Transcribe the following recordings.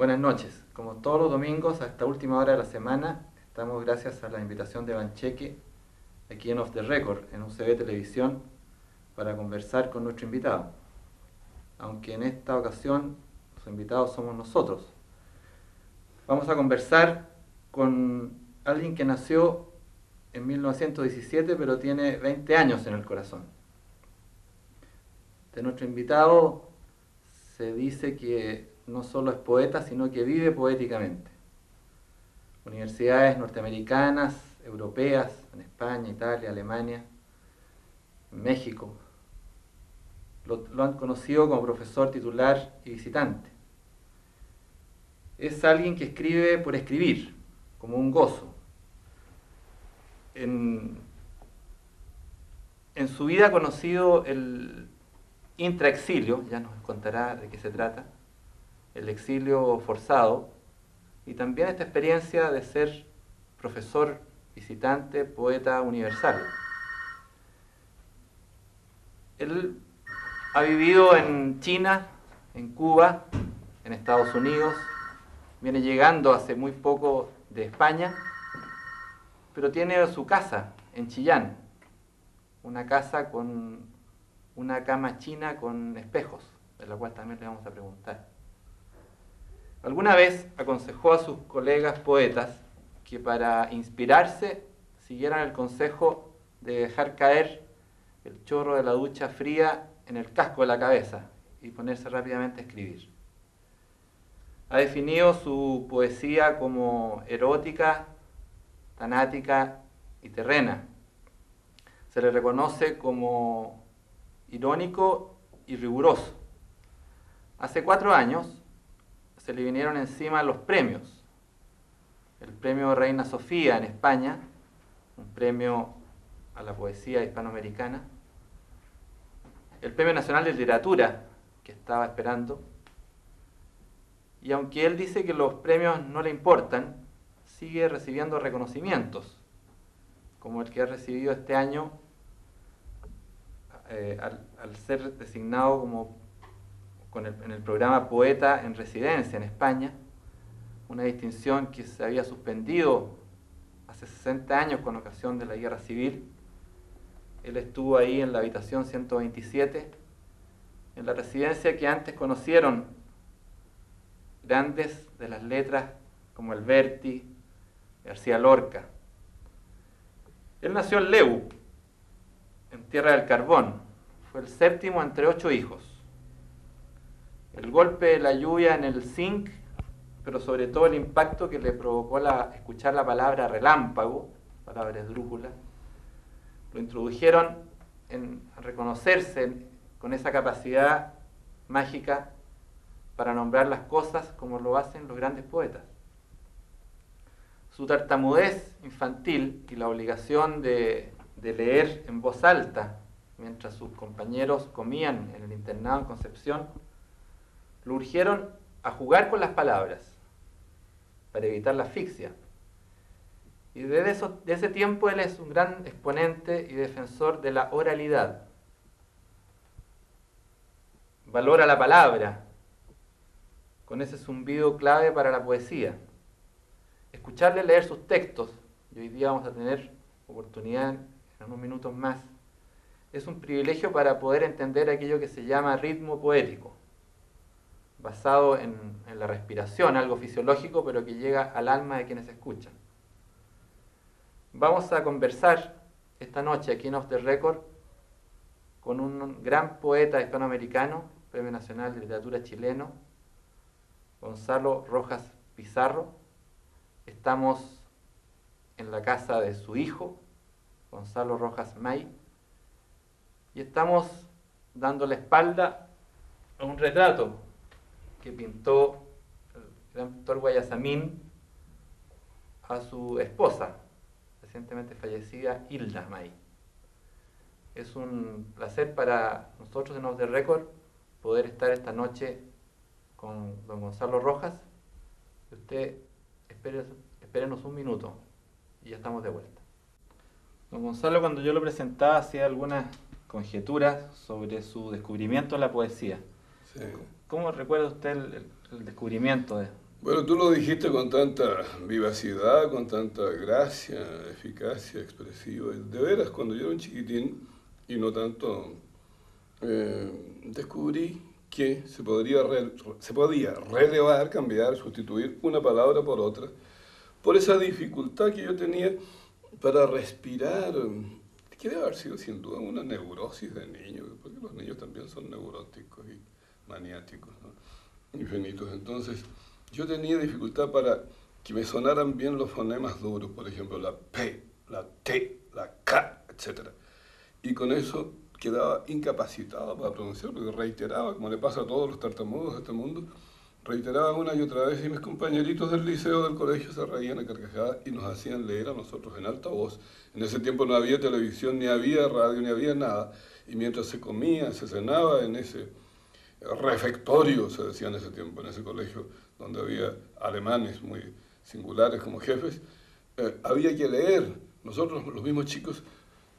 Buenas noches. Como todos los domingos, hasta última hora de la semana, estamos gracias a la invitación de Bancheque, aquí en Off the Record, en UCB Televisión, para conversar con nuestro invitado. Aunque en esta ocasión los invitados somos nosotros. Vamos a conversar con alguien que nació en 1917, pero tiene 20 años en el corazón. De nuestro invitado se dice que no solo es poeta, sino que vive poéticamente. Universidades norteamericanas, europeas, en España, Italia, Alemania, México, lo han conocido como profesor titular y visitante. Es alguien que escribe por escribir, como un gozo. En su vida ha conocido el intraexilio, ya nos contará de qué se trata, el exilio forzado, y también esta experiencia de ser profesor, visitante, poeta universal. Él ha vivido en China, en Cuba, en Estados Unidos, viene llegando hace muy poco de España, pero tiene su casa en Chillán, una casa con una cama china con espejos, de la cual también le vamos a preguntar. Alguna vez aconsejó a sus colegas poetas que para inspirarse siguieran el consejo de dejar caer el chorro de la ducha fría en el casco de la cabeza y ponerse rápidamente a escribir. Ha definido su poesía como erótica, tanática y terrena. Se le reconoce como irónico y riguroso. Hace 4 años se le vinieron encima los premios. El premio Reina Sofía en España, un premio a la poesía hispanoamericana. El Premio Nacional de Literatura, que estaba esperando. Y aunque él dice que los premios no le importan, sigue recibiendo reconocimientos, como el que ha recibido este año al ser designado como en el programa Poeta en Residencia en España, una distinción que se había suspendido hace 60 años con ocasión de la Guerra Civil. Él estuvo ahí en la habitación 127, en la residencia que antes conocieron grandes de las letras como Alberti, García Lorca. Él nació en Leu, en Tierra del Carbón. Fue el 7º entre 8 hijos. El golpe de la lluvia en el zinc, pero sobre todo el impacto que le provocó escuchar la palabra relámpago, palabra esdrújula, lo introdujeron a reconocerse con esa capacidad mágica para nombrar las cosas como lo hacen los grandes poetas. Su tartamudez infantil y la obligación de leer en voz alta mientras sus compañeros comían en el internado en Concepción, lo urgieron a jugar con las palabras para evitar la asfixia. Y desde ese tiempo él es un gran exponente y defensor de la oralidad. Valora la palabra con ese zumbido clave para la poesía. Escucharle leer sus textos, y hoy día vamos a tener oportunidad en unos minutos más, es un privilegio para poder entender aquello que se llama ritmo poético, basado en la respiración, algo fisiológico, pero que llega al alma de quienes escuchan. Vamos a conversar esta noche aquí en Off the Record con un gran poeta hispanoamericano, Premio Nacional de Literatura chileno, Gonzalo Rojas Pizarro. Estamos en la casa de su hijo, Gonzalo Rojas May, y estamos dando la espalda a un retrato que pintó el gran pintor Guayasamín a su esposa, recientemente fallecida, Hilda May. Es un placer para nosotros en Off the Record poder estar esta noche con don Gonzalo Rojas. Usted espérenos un minuto y ya estamos de vuelta. Don Gonzalo, cuando yo lo presentaba, hacía algunas conjeturas sobre su descubrimiento de la poesía. Sí. ¿Cómo recuerda usted el descubrimiento Bueno, tú lo dijiste con tanta vivacidad, con tanta gracia, eficacia expresiva. De veras, cuando yo era un chiquitín y no tanto, descubrí que se podía relevar, cambiar, sustituir una palabra por otra, por esa dificultad que yo tenía para respirar, que debe haber sido sin duda una neurosis de niño, porque los niños también son neuróticos y maniáticos, ¿no? Infinitos. Entonces, yo tenía dificultad para que me sonaran bien los fonemas duros, por ejemplo, la P, la T, la K, etc. Y con eso quedaba incapacitado para pronunciar, porque reiteraba, como le pasa a todos los tartamudos de este mundo, reiteraba una y otra vez y mis compañeritos del liceo, del colegio, se reían a carcajadas y nos hacían leer a nosotros en alta voz. En ese tiempo no había televisión, ni había radio, ni había nada. Y mientras se comía, se cenaba en ese refectorio, se decía en ese tiempo, en ese colegio donde había alemanes muy singulares como jefes, había que leer. Nosotros, los mismos chicos,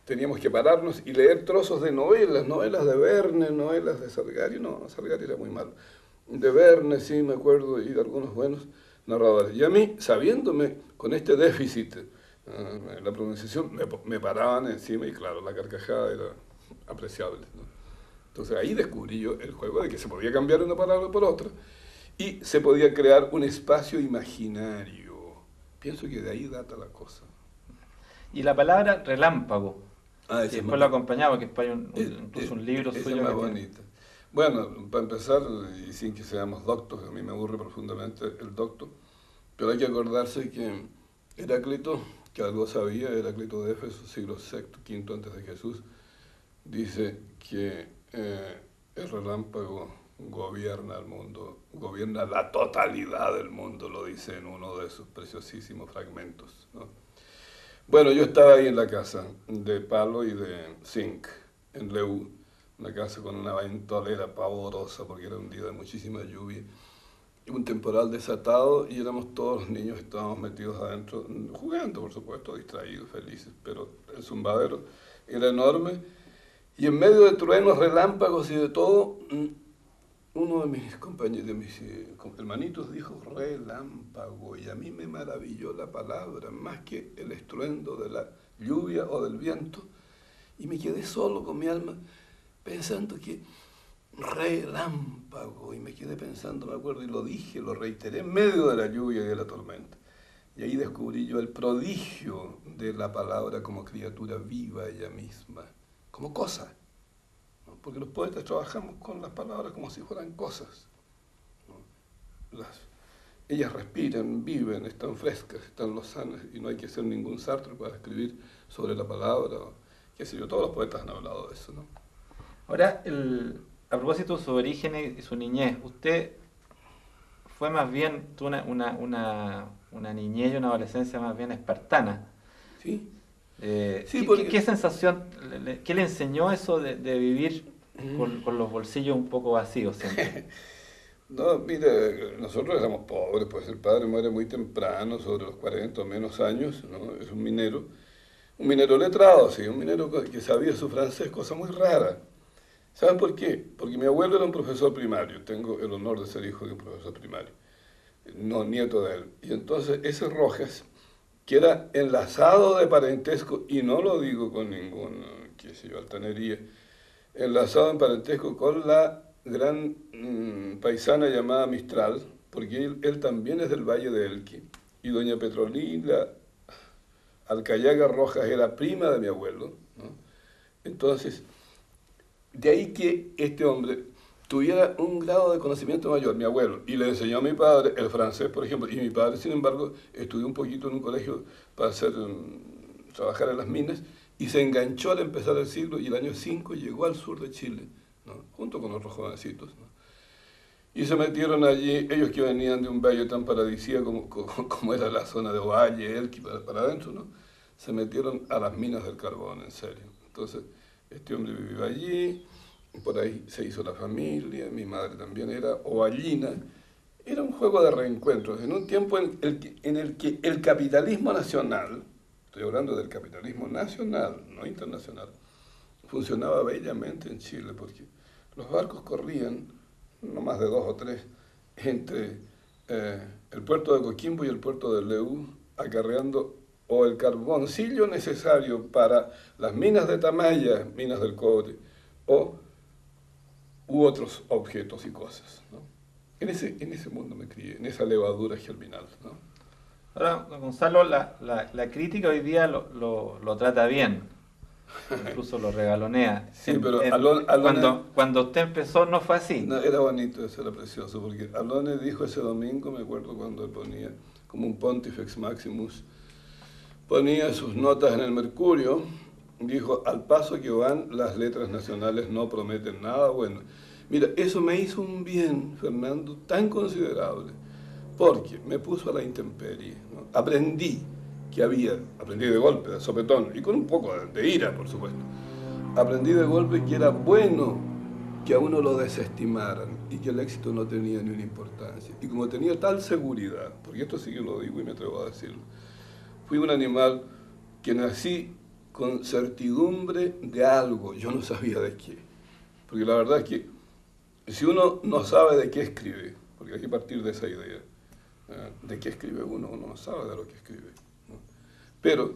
teníamos que pararnos y leer trozos de novelas, novelas de Verne, novelas de Salgari. No, Salgari era muy malo. De Verne, sí, me acuerdo, y de algunos buenos narradores. Y a mí, sabiéndome con este déficit, la pronunciación, me paraban encima y claro, la carcajada era apreciable, ¿no? Entonces ahí descubrí yo el juego de que se podía cambiar una palabra por otra y se podía crear un espacio imaginario. Pienso que de ahí data la cosa. Y la palabra relámpago, Ah, que esa es después más, lo acompañaba, que después hay incluso un libro esa es suyo más que tiene. bonita. Bueno, para empezar, y sin que seamos doctos, a mí me aburre profundamente el docto, pero hay que acordarse que Heráclito, que algo sabía, Heráclito de Éfeso, siglo VI, V antes de Jesús, dice que el relámpago gobierna el mundo, gobierna la totalidad del mundo, lo dice en uno de sus preciosísimos fragmentos, ¿no? Bueno, yo estaba ahí en la casa de palo y de zinc, en Leú, una casa con una ventolera pavorosa porque era un día de muchísima lluvia, y un temporal desatado y éramos todos los niños, estábamos metidos adentro, jugando por supuesto, distraídos, felices, pero el zumbadero era enorme y en medio de truenos, relámpagos y de todo, uno de mis compañeros, de mis hermanitos dijo relámpago y a mí me maravilló la palabra más que el estruendo de la lluvia o del viento y me quedé solo con mi alma pensando que relámpago y me quedé pensando, me acuerdo y lo dije, lo reiteré en medio de la lluvia y de la tormenta y ahí descubrí yo el prodigio de la palabra como criatura viva ella misma, como cosa. Porque los poetas trabajamos con las palabras como si fueran cosas, ¿no? Ellas respiran, viven, están frescas, están lozanas, y no hay que ser ningún Sartre para escribir sobre la palabra, qué sé yo, todos los poetas han hablado de eso, ¿no? Ahora, a propósito de su origen y su niñez, usted fue más bien, tuvo una niñez y una adolescencia más bien espartana. Sí, sí, ¿Qué sensación, qué le enseñó eso de vivir con los bolsillos un poco vacíos siempre? No, mire, nosotros éramos pobres, pues el padre muere muy temprano, sobre los 40 o menos años, ¿no? Es un minero letrado, sí, un minero que sabía su francés, cosa muy rara. ¿Saben por qué? Porque mi abuelo era un profesor primario, tengo el honor de ser hijo de un profesor primario, no nieto de él. Y entonces ese Rojas, que era enlazado de parentesco, y no lo digo con ningún, qué sé yo, altanería, enlazado en parentesco con la gran paisana llamada Mistral, porque él también es del Valle de Elqui, y doña Petrolina Alcayaga Rojas era prima de mi abuelo, ¿no? Entonces, de ahí que este hombre tuviera un grado de conocimiento mayor, mi abuelo, y le enseñó a mi padre el francés, por ejemplo, y mi padre, sin embargo, estudió un poquito en un colegio para trabajar en las minas, y se enganchó al empezar el siglo, y el año 5 llegó al sur de Chile, ¿no? Junto con otros jovencitos, ¿no? Y se metieron allí, ellos que venían de un valle tan paradisíaco como era la zona de Ovalle, Elqui, para adentro, ¿no? Se metieron a las minas del carbón, en serio. Entonces, este hombre vivió allí, por ahí se hizo la familia, mi madre también era ovallina. Era un juego de reencuentros, en un tiempo en el que el capitalismo nacional, estoy hablando del capitalismo nacional, no internacional, funcionaba bellamente en Chile, porque los barcos corrían, no más de 2 o 3, entre el puerto de Coquimbo y el puerto de Leu, acarreando o el carboncillo necesario para las minas de Tamaya, minas del cobre, u otros objetos y cosas, ¿no? En ese mundo me crié, en esa levadura germinal, ¿no? Ahora, Gonzalo, la crítica hoy día lo trata bien, incluso lo regalonea. Sí, pero cuando usted empezó no fue así. No, era bonito, eso era precioso, porque Alone dijo ese domingo, me acuerdo cuando él ponía, como un Pontifex Maximus, ponía sus notas en el Mercurio, dijo, al paso que van, las letras nacionales no prometen nada bueno. Mira, eso me hizo un bien, Fernando, tan considerable, porque me puso a la intemperie, ¿no? Aprendí de golpe, de sopetón, y con un poco de ira, por supuesto. Aprendí de golpe que era bueno que a uno lo desestimaran y que el éxito no tenía ni una importancia. Y como tenía tal seguridad, porque esto sí que lo digo y me atrevo a decirlo, fui un animal que nací con certidumbre de algo, yo no sabía de qué. Porque la verdad es que si uno no sabe de qué escribe, porque hay que partir de esa idea, de qué escribe uno no sabe de lo que escribe, ¿no? Pero,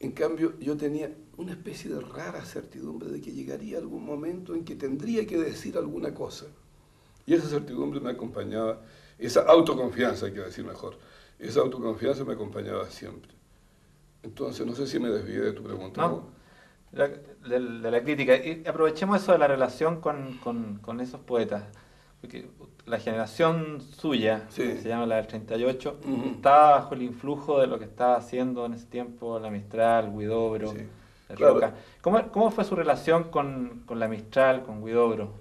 en cambio, yo tenía una especie de rara certidumbre de que llegaría algún momento en que tendría que decir alguna cosa. Y esa certidumbre me acompañaba, esa autoconfianza, hay que decir mejor, esa autoconfianza me acompañaba siempre. Entonces, no sé si me desvié de tu pregunta. No, de la crítica. Y aprovechemos eso de la relación con esos poetas. Porque la generación suya, Sí. que se llama la del 38, estaba bajo el influjo de lo que estaba haciendo en ese tiempo la Mistral, Huidobro, sí, el claro. Roca. ¿Cómo fue su relación con la Mistral, con Huidobro?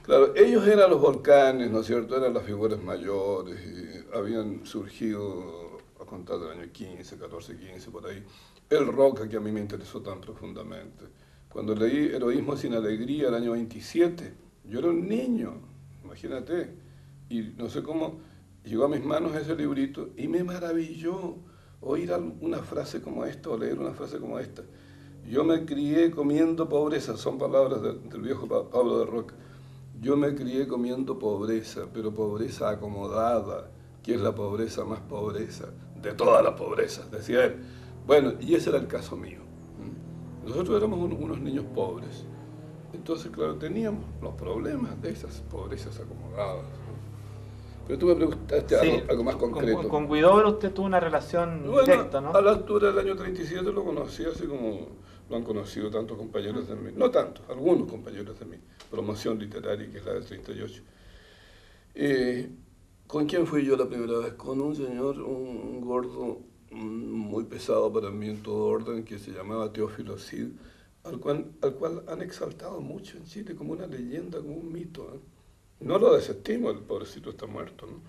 Claro, ellos eran los volcanes, ¿no es cierto? Eran las figuras mayores, y habían surgido, a contar del año 15, 14, 15, por ahí, el Roca, que a mí me interesó tan profundamente. Cuando leí Heroísmo sin Alegría, el año 27, yo era un niño, imagínate, y no sé cómo llegó a mis manos ese librito y me maravilló oír una frase como esta o leer una frase como esta. Yo me crié comiendo pobreza, son palabras del viejo Pablo de Roca. Yo me crié comiendo pobreza, pero pobreza acomodada, que es la pobreza más pobreza de todas las pobrezas, decía él. Bueno, y ese era el caso mío. Nosotros éramos unos niños pobres. Entonces, claro, teníamos los problemas de esas pobrezas acomodadas. Pero tú me preguntaste algo más concreto. Con Huidobro usted tuvo una relación directa, ¿no? A la altura del año 37 lo conocí, así como lo han conocido tantos compañeros de mí. No tantos, algunos compañeros de mi promoción literaria, que es la del 38. ¿Con quién fui yo la primera vez? Con un señor, un gordo muy pesado para mí en todo orden, que se llamaba Teófilo Cid, al cual han exaltado mucho en Chile como una leyenda, como un mito, ¿eh? No lo desestimo, el pobrecito está muerto, ¿no?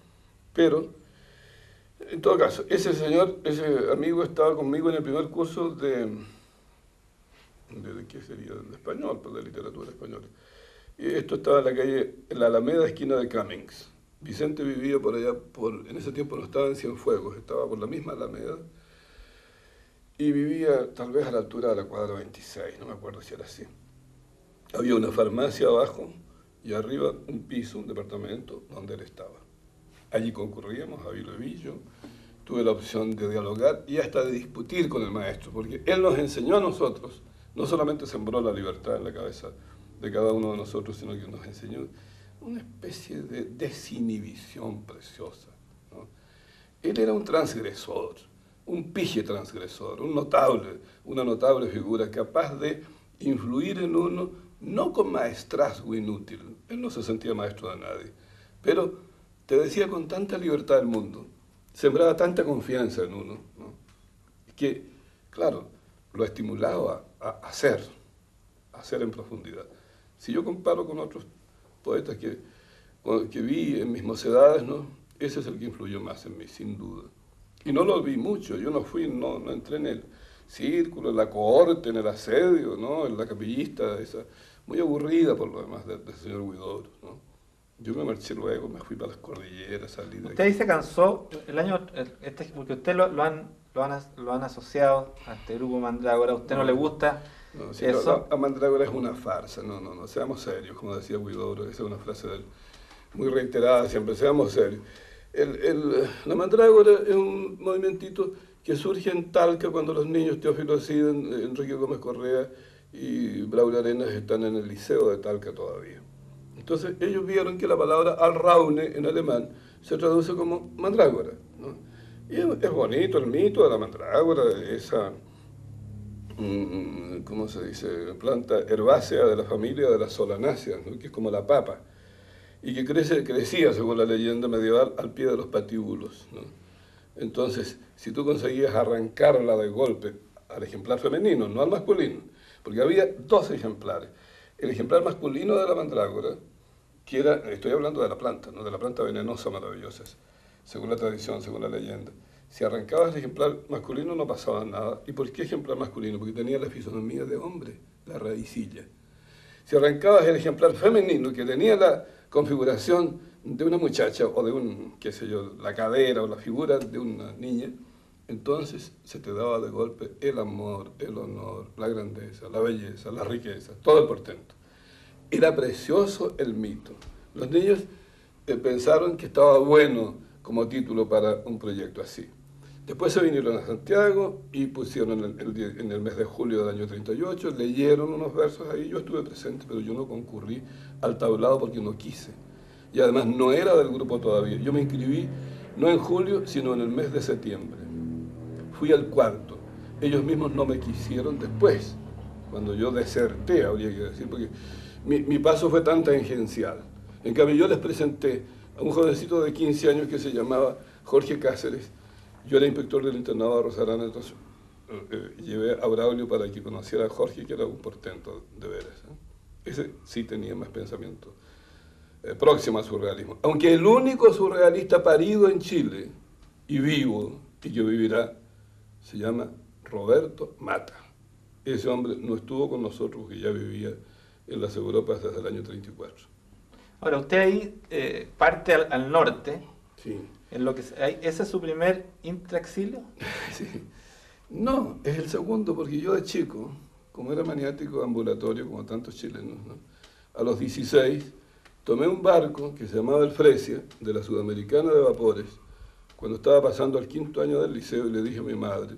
Pero, en todo caso, ese señor, ese amigo estaba conmigo en el primer curso ¿de qué sería? De español, pues de literatura española. Y esto estaba en la calle, en la Alameda, esquina de Cummings. Vicente vivía por allá, en ese tiempo no estaba en Cienfuegos, estaba por la misma Alameda, y vivía tal vez a la altura de la cuadra 26, no me acuerdo si era así. Había una farmacia abajo y arriba un piso, un departamento donde él estaba. Allí concurríamos, a Vilo y Villo, tuve la opción de dialogar y hasta de discutir con el maestro, porque él nos enseñó a nosotros, no solamente sembró la libertad en la cabeza de cada uno de nosotros, sino que nos enseñó una especie de desinhibición preciosa, ¿no? Él era un transgresor, un pije transgresor, una notable figura capaz de influir en uno, no con maestrazgo inútil, él no se sentía maestro de nadie, pero te decía con tanta libertad del mundo, sembraba tanta confianza en uno, ¿no? Que, claro, lo estimulaba a hacer en profundidad. Si yo comparo con otros poetas que vi en mis mocedades, ¿no? Ese es el que influyó más en mí, sin duda. Y no lo vi mucho, yo no entré en el círculo, en la cohorte, en el asedio, ¿no? En la capillista, esa, muy aburrida por lo demás del señor Huidobro, ¿no? Yo me marché luego, me fui para las cordilleras, salí de Usted ahí se cansó, porque usted lo han asociado a este grupo Mandrágora, ¿a usted no le gusta eso? La Mandrágora es una farsa, no, seamos serios, como decía Huidobro, esa es una frase de él, muy reiterada siempre, seamos serios. La mandrágora es un movimentito que surge en Talca cuando los niños Teófilo Asiden, Enrique Gómez Correa y Braulio Arenas están en el liceo de Talca todavía. Entonces ellos vieron que la palabra Alraune en alemán se traduce como mandrágora, ¿no? Y es bonito el mito de la mandrágora, esa, ¿cómo se dice?, planta herbácea de la familia de las solanáceas, ¿no?, que es como la papa, y que crecía, según la leyenda medieval, al pie de los patíbulos, ¿no? Entonces, si tú conseguías arrancarla de golpe al ejemplar femenino, no al masculino, porque había dos ejemplares. El ejemplar masculino de la mandrágora, que era, estoy hablando de la planta, ¿no?, de la planta venenosa maravillosa, según la tradición, según la leyenda. Si arrancabas el ejemplar masculino no pasaba nada. ¿Y por qué ejemplar masculino? Porque tenía la fisonomía de hombre, la raicilla. Si arrancabas el ejemplar femenino, que tenía la configuración de una muchacha o de un, qué sé yo, la cadera o la figura de una niña, entonces se te daba de golpe el amor, el honor, la grandeza, la belleza, la riqueza, todo el portento. Era precioso el mito. Los niños pensaron que estaba bueno como título para un proyecto así. Después se vinieron a Santiago y pusieron en el mes de julio del año 38, leyeron unos versos ahí, yo estuve presente, pero yo no concurrí al tablado porque no quise. Y además no era del grupo todavía. Yo me inscribí no en julio, sino en el mes de septiembre. Fui al cuarto. Ellos mismos no me quisieron después, cuando yo deserté, habría que decir, porque mi paso fue tan tangencial. En cambio, yo les presenté a un jovencito de 15 años que se llamaba Jorge Cáceres. Yo era inspector del internado de Rosarana, entonces llevé a Braulio para que conociera a Jorge, que era un portento de veras, ¿eh? Ese sí tenía más pensamiento próximo al surrealismo. Aunque el único surrealista parido en Chile, y vivo, y que vivirá, se llama Roberto Mata. Ese hombre no estuvo con nosotros, que ya vivía en las Europas desde el año 34. Ahora, usted ahí parte al norte. Sí. En lo que, ¿ese es su primer intraexilio? Sí. No, es el segundo, porque yo de chico, como era maniático ambulatorio, como tantos chilenos, ¿no?, a los 16 tomé un barco que se llamaba el Fresia, de la Sudamericana de Vapores, cuando estaba pasando al 5º año del liceo, y le dije a mi madre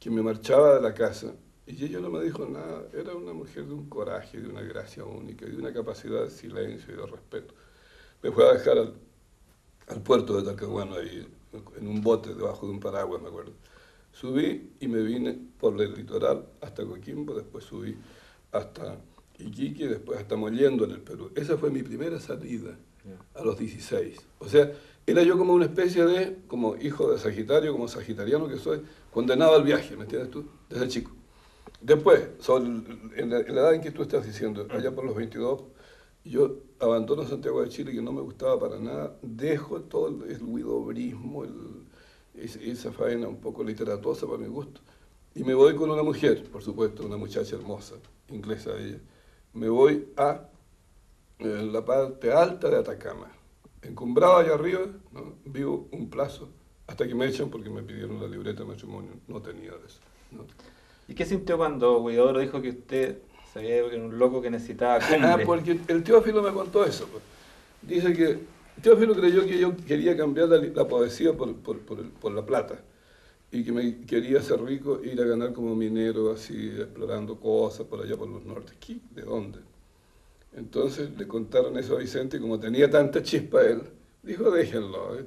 que me marchaba de la casa, y ella no me dijo nada. Era una mujer de un coraje, de una gracia única, y de una capacidad de silencio y de respeto. Me fue a dejar al puerto de Talcahuano, ahí, en un bote debajo de un paraguas, me acuerdo. Subí y me vine por el litoral hasta Coquimbo, después subí hasta Iquique, después hasta Mollendo en el Perú. Esa fue mi primera salida a los 16. O sea, era yo como una especie de, como hijo de Sagitario, como sagitariano que soy, condenado al viaje, ¿me entiendes tú? Desde chico. Después, en la edad en que tú estás diciendo, allá por los 22, yo abandono Santiago de Chile, que no me gustaba para nada, dejo todo el huidobrismo, esa faena un poco literatosa para mi gusto, y me voy con una mujer, por supuesto, una muchacha hermosa, inglesa ella. Me voy a la parte alta de Atacama, encumbrado allá arriba, ¿no?, vivo un plazo, hasta que me echan porque me pidieron la libreta de matrimonio, no tenía de eso, ¿no? ¿Y qué sintió cuando Huidobro dijo que usted sabía que era un loco que necesitaba cumbre? Porque el Teófilo me contó eso, pues. Dice que Teófilo creyó que yo quería cambiar la poesía por la plata, y que me quería hacer rico, ir a ganar como minero, así, explorando cosas por allá por los nortes. ¿Qué? ¿De dónde? Entonces le contaron eso a Vicente, y como tenía tanta chispa él, dijo, déjenlo,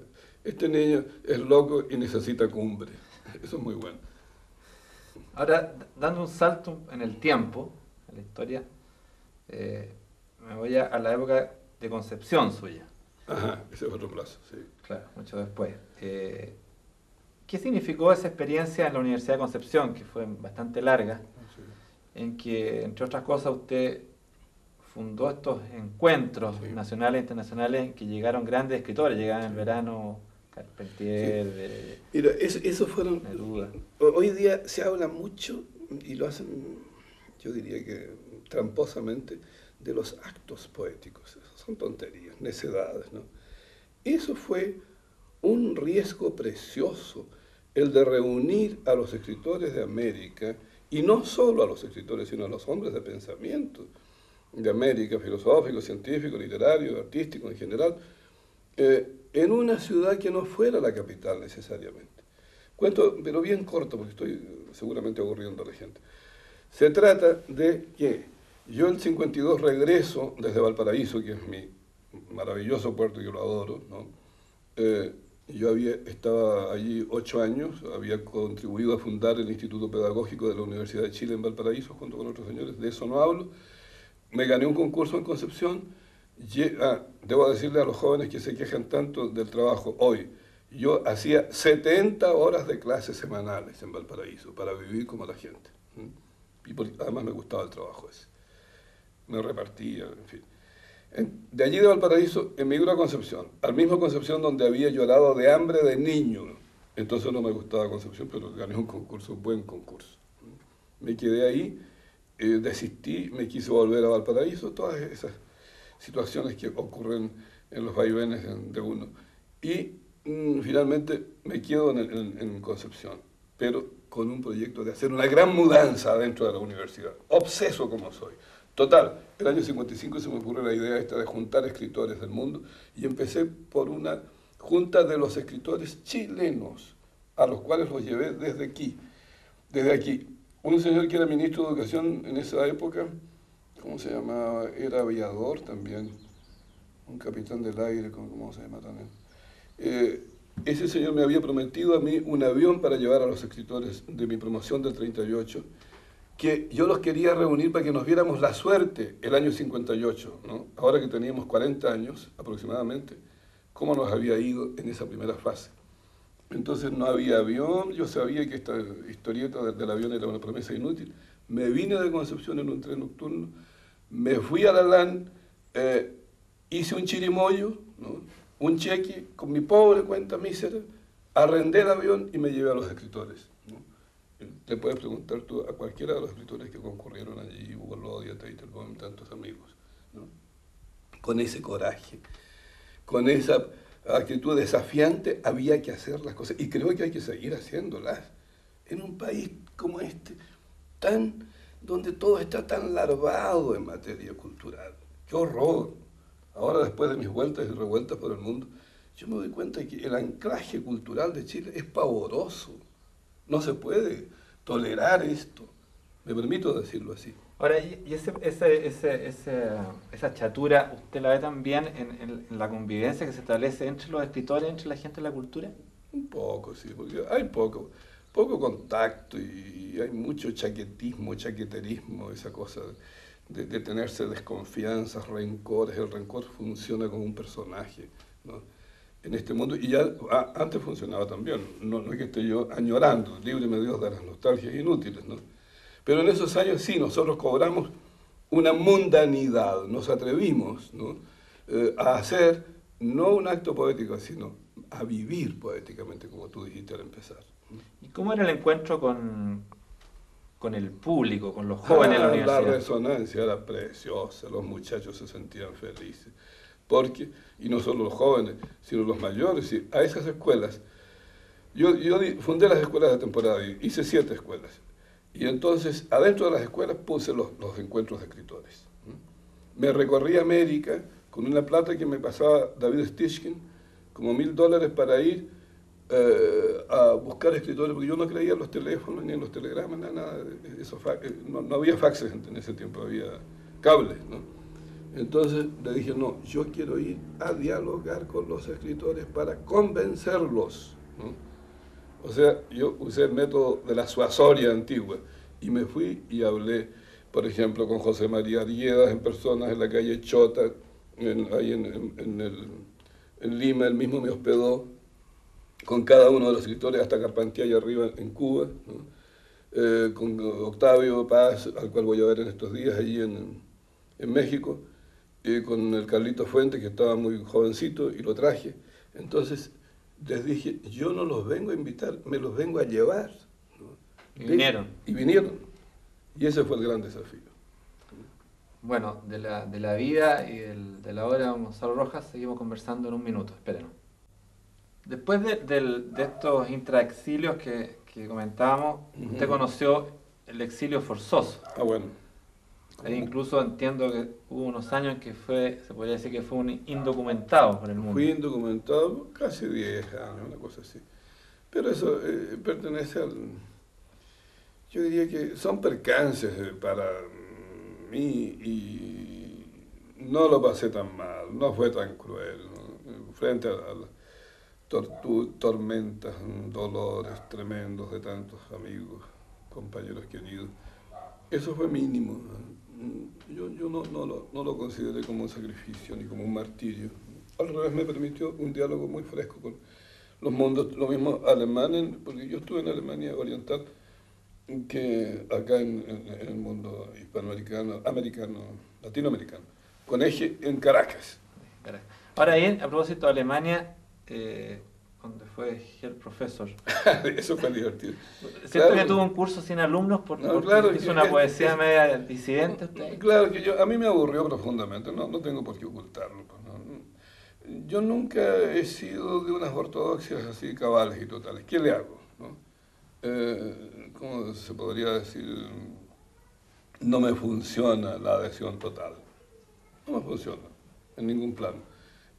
este niño es loco y necesita cumbre. Eso es muy bueno. Ahora, dando un salto en el tiempo, en la historia, me voy a la época de concepción suya. Ajá, ese es otro plazo, sí. Claro, mucho después. ¿Qué significó esa experiencia en la Universidad de Concepción, que fue bastante larga, Sí. en que, entre otras cosas, usted fundó estos encuentros nacionales e internacionales en que llegaron grandes escritores? Llegaban en el verano Carpentier, Mira, eso fueron... Neruda. Hoy día se habla mucho, y lo hacen, yo diría que tramposamente, de los actos poéticos. Son tonterías, necedades, ¿no? Eso fue un riesgo precioso, el de reunir a los escritores de América, y no solo a los escritores, sino a los hombres de pensamiento de América, filosóficos, científicos, literarios, artísticos en general, en una ciudad que no fuera la capital necesariamente. Cuento, pero bien corto, porque estoy seguramente aburriendo a la gente. Se trata de que yo en el 52 regreso desde Valparaíso, que es mi maravilloso puerto, yo lo adoro, ¿no? Yo estaba allí 8 años, había contribuido a fundar el Instituto Pedagógico de la Universidad de Chile en Valparaíso, junto con otros señores, de eso no hablo. Me gané un concurso en Concepción. Debo decirle a los jóvenes que se quejan tanto del trabajo hoy, yo hacía 70 horas de clases semanales en Valparaíso para vivir como la gente. Y además me gustaba el trabajo ese. Me repartía, en fin. De allí de Valparaíso emigró a Concepción, al mismo Concepción donde había llorado de hambre de niño. Entonces no me gustaba Concepción, pero gané un concurso, un buen concurso. Me quedé ahí, desistí, me quise volver a Valparaíso, todas esas situaciones que ocurren en los vaivenes de uno. Y finalmente me quedo en Concepción, pero con un proyecto de hacer una gran mudanza dentro de la universidad, obseso como soy. Total, el año 55 se me ocurrió la idea esta de juntar escritores del mundo y empecé por una junta de los escritores chilenos, a los cuales los llevé desde aquí. Un señor que era ministro de Educación en esa época, ¿cómo se llamaba? Era aviador también, un capitán del aire, ¿cómo se llama también? Ese señor me había prometido a mí un avión para llevar a los escritores de mi promoción del 38, que yo los quería reunir para que nos viéramos la suerte el año 58, ¿no? Ahora que teníamos 40 años aproximadamente, cómo nos había ido en esa primera fase. Entonces no había avión, yo sabía que esta historieta del avión era una promesa inútil. Me vine de Concepción en un tren nocturno, me fui a la LAN, hice un chirimoyo, ¿no? Un cheque con mi pobre cuenta mísera, arrendé el avión y me llevé a los escritores, ¿no? Le puedes preguntar tú a cualquiera de los escritores que concurrieron allí, Hugo Lodia, Teitelbaum, tantos amigos, ¿no? Con ese coraje, con esa actitud desafiante, había que hacer las cosas, y creo que hay que seguir haciéndolas en un país como este, donde todo está tan larvado en materia cultural. ¡Qué horror! Ahora, después de mis vueltas y revueltas por el mundo, yo me doy cuenta que el anclaje cultural de Chile es pavoroso. No se puede tolerar esto. Me permito decirlo así. Ahora, y esa chatura, ¿usted la ve también en la convivencia que se establece entre los escritores, entre la gente de la cultura? Un poco, sí, porque hay poco contacto y hay mucho chaquetismo, chaqueterismo, esa cosa de tenerse desconfianzas, rencores. El rencor funciona como un personaje, ¿no? En este mundo, y ya antes funcionaba también, no es que esté yo añorando, líbreme Dios de las nostalgias inútiles, ¿no? Pero en esos años sí, nosotros cobramos una mundanidad, nos atrevimos, ¿no? A hacer no un acto poético, sino a vivir poéticamente, como tú dijiste al empezar. ¿Y cómo era el encuentro con el público, con los jóvenes de la universidad? La resonancia era preciosa, los muchachos se sentían felices. Porque, y no solo los jóvenes, sino los mayores, y a esas escuelas, yo fundé las escuelas de temporada, hice 7 escuelas, y entonces adentro de las escuelas puse los encuentros de escritores. Me recorrí América con una plata que me pasaba David Stishkin, como $1000 para ir a buscar escritores, porque yo no creía en los teléfonos, ni en los telegramas, nada de eso, no había faxes en ese tiempo, había cables, ¿no? Entonces le dije, no, yo quiero ir a dialogar con los escritores para convencerlos, ¿no? O sea, yo usé el método de la suasoria antigua y me fui y hablé, por ejemplo, con José María Arriedas en persona en la calle Chota, ahí en Lima. Él mismo me hospedó con cada uno de los escritores hasta Carpantía y arriba en Cuba, ¿no? Con Octavio Paz, al cual voy a ver en estos días allí en México, con el Carlito Fuente, que estaba muy jovencito, y lo traje. Entonces les dije, yo no los vengo a invitar, me los vengo a llevar, ¿no? Y vinieron. Y vinieron. Y ese fue el gran desafío. Bueno, de la vida y de la obra de Gonzalo Rojas seguimos conversando en un minuto, espérenos. Después de estos intraexilios que comentábamos, usted conoció el exilio forzoso. Ah, bueno. Ahí incluso entiendo que hubo unos años que se podría decir que fue un indocumentado por el mundo. Fui indocumentado casi 10 años, una cosa así. Pero eso pertenece al... Yo diría que son percances para mí y no lo pasé tan mal, no fue tan cruel, ¿no? Frente a las tormentas, dolores tremendos de tantos amigos, compañeros queridos. Eso fue mínimo, ¿no? Yo no lo consideré como un sacrificio ni como un martirio. Al revés, me permitió un diálogo muy fresco con los mundos, lo mismo alemanes, porque yo estuve en Alemania Oriental, que acá en el mundo hispanoamericano, americano, latinoamericano, con eje en Caracas. Ahora bien, a propósito de Alemania, donde fue el profesor. Eso fue divertido. ¿Cierto claro, que tuvo un curso sin alumnos porque claro, hizo una poesía media disidente? Claro, que a mí me aburrió profundamente, no tengo por qué ocultarlo. Pues, no. Yo nunca he sido de unas ortodoxias así cabales y totales. ¿Qué le hago? ¿No? ¿Cómo se podría decir? No me funciona la adhesión total. No me funciona en ningún plano.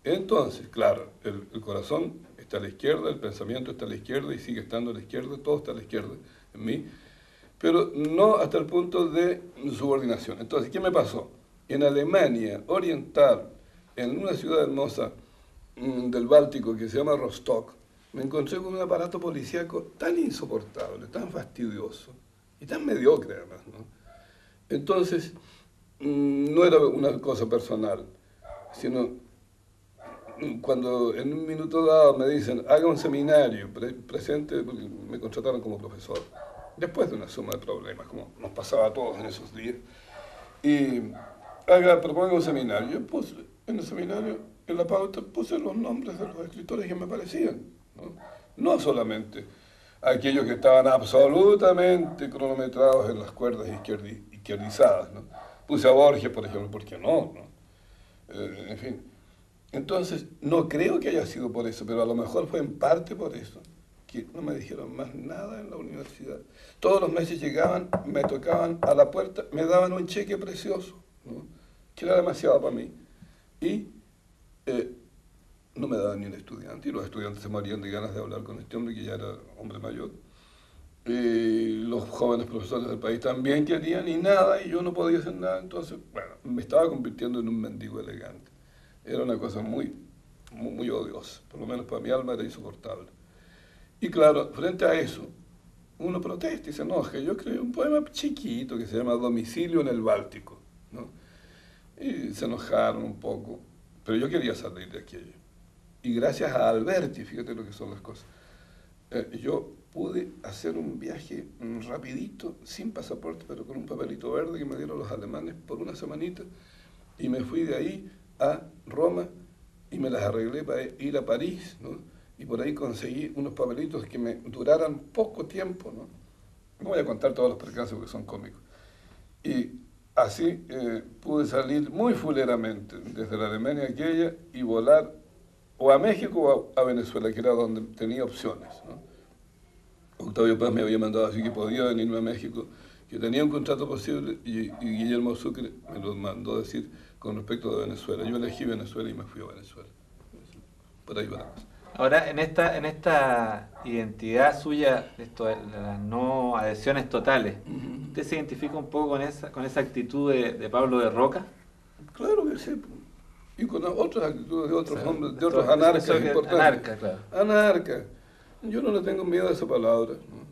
Entonces, claro, el corazón está a la izquierda, el pensamiento está a la izquierda y sigue estando a la izquierda, todo está a la izquierda en mí, pero no hasta el punto de subordinación. Entonces, ¿qué me pasó? En Alemania Oriental, en una ciudad hermosa del Báltico que se llama Rostock, me encontré con un aparato policíaco tan insoportable, tan fastidioso y tan mediocre además, ¿no? Entonces, no era una cosa personal, sino cuando en un minuto dado me dicen, haga un seminario presente, porque me contrataron como profesor, después de una suma de problemas, como nos pasaba a todos en esos días, y proponga un seminario. Yo puse en el seminario, en la pauta, puse los nombres de los escritores que me parecían, no solamente aquellos que estaban absolutamente cronometrados en las cuerdas izquierdizadas, ¿no? Puse a Borges, por ejemplo, ¿por qué no? En fin. Entonces, no creo que haya sido por eso, pero a lo mejor fue en parte por eso, que no me dijeron más nada en la universidad. Todos los meses llegaban, me tocaban a la puerta, me daban un cheque precioso, ¿no? Que era demasiado para mí, y no me daban ni un estudiante, y los estudiantes se morían de ganas de hablar con este hombre, que ya era hombre mayor. Los jóvenes profesores del país también querían, y nada, y yo no podía hacer nada, entonces, bueno, me estaba convirtiendo en un mendigo elegante. Era una cosa muy odiosa, por lo menos para mi alma era insoportable. Y claro, frente a eso, uno protesta y se enoja. Yo escribí un poema chiquito que se llama Domicilio en el Báltico, ¿no? Y se enojaron un poco, pero yo quería salir de aquello. Y gracias a Alberti, fíjate lo que son las cosas, yo pude hacer un viaje rapidito, sin pasaporte, pero con un papelito verde que me dieron los alemanes por una semanita, y me fui de ahí a Roma y me las arreglé para ir a París, ¿no? Y por ahí conseguí unos papelitos que me duraran poco tiempo, ¿no? No voy a contar todos los percances porque son cómicos. Y así pude salir muy fuleramente desde la Alemania aquella y volar o a México o a Venezuela, que era donde tenía opciones, ¿no? Octavio Paz me había mandado así que podía venirme a México, que tenía un contrato posible, y Guillermo Sucre me lo mandó decir con respecto de Venezuela. Yo elegí Venezuela y me fui a Venezuela. Por ahí va la cosa. Ahora, en esta identidad suya, esto de las no adhesiones totales, ¿usted se identifica un poco con esa actitud de Pablo de Roca? Claro que sí. Y con otras actitudes de otros hombres, de otros anarcas importantes. Anarca, claro. Anarca. Yo no le tengo miedo a esa palabra, ¿no?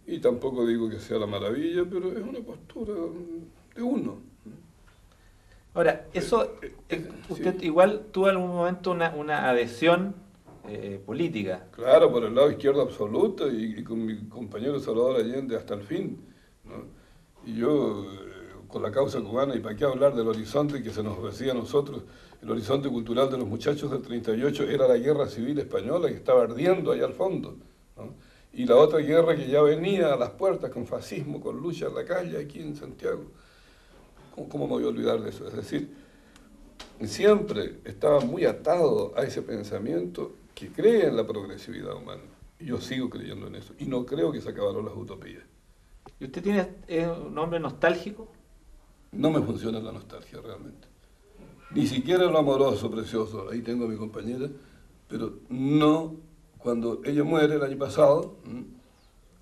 Y tampoco digo que sea la maravilla, pero es una postura de uno. Ahora, eso, usted sí. Igual tuvo en algún momento una adhesión política. Claro, por el lado izquierdo absoluta y con mi compañero Salvador Allende hasta el fin, ¿no? Y yo, con la causa cubana, y para qué hablar del horizonte que se nos ofrecía a nosotros, el horizonte cultural de los muchachos del 38 era la guerra civil española que estaba ardiendo allá al fondo, ¿no? Y la otra guerra que ya venía a las puertas con fascismo, con lucha en la calle aquí en Santiago. ¿Cómo me voy a olvidar de eso? Es decir, siempre estaba muy atado a ese pensamiento que cree en la progresividad humana. Y yo sigo creyendo en eso. Y no creo que se acabaron las utopías. ¿Y usted es un hombre nostálgico? No me funciona la nostalgia realmente. Ni siquiera lo amoroso, precioso, ahí tengo a mi compañera, pero no, cuando ella muere el año pasado,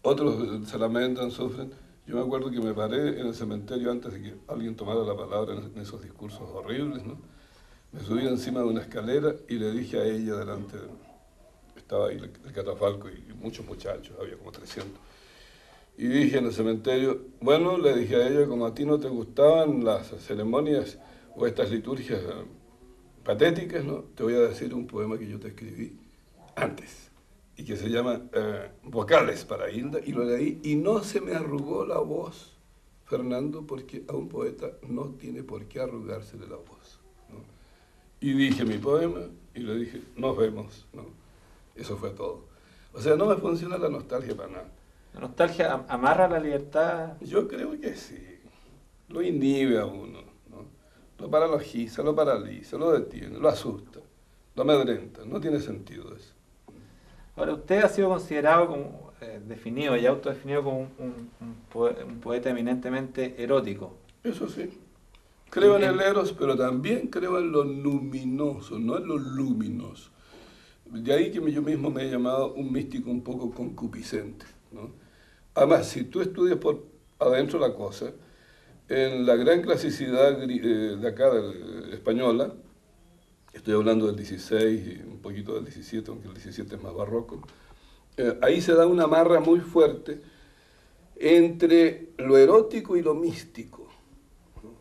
otros se lamentan, sufren. Yo me acuerdo que me paré en el cementerio antes de que alguien tomara la palabra en esos discursos horribles, ¿no? Me subí encima de una escalera y le dije a ella delante, estaba ahí el catafalco y muchos muchachos, había como 300. Y dije en el cementerio, bueno, le dije a ella, como a ti no te gustaban las ceremonias o estas liturgias patéticas, ¿no? Te voy a decir un poema que yo te escribí antes y que se llama Vocales para Hilda, y lo leí y no se me arrugó la voz, Fernando, porque a un poeta no tiene por qué arrugársele la voz, ¿no? Y dije mi poema y le dije, nos vemos, ¿no? Eso fue todo. O sea, no me funciona la nostalgia para nada. ¿La nostalgia amarra la libertad? Yo creo que sí. Lo inhibe a uno, ¿no? Lo paralogiza, lo paraliza, lo detiene, lo asusta, lo amedrenta. No tiene sentido eso. Ahora, usted ha sido considerado como definido y autodefinido como un poeta eminentemente erótico. Eso sí. Creo en el eros, pero también creo en lo luminoso, no en lo luminoso. De ahí que yo mismo me he llamado un místico un poco concupiscente, ¿no? Además, si tú estudias por adentro la cosa, en la gran clasicidad de acá, española, estoy hablando del 16 y un poquito del 17, aunque el 17 es más barroco, ahí se da una amarra muy fuerte entre lo erótico y lo místico, ¿no?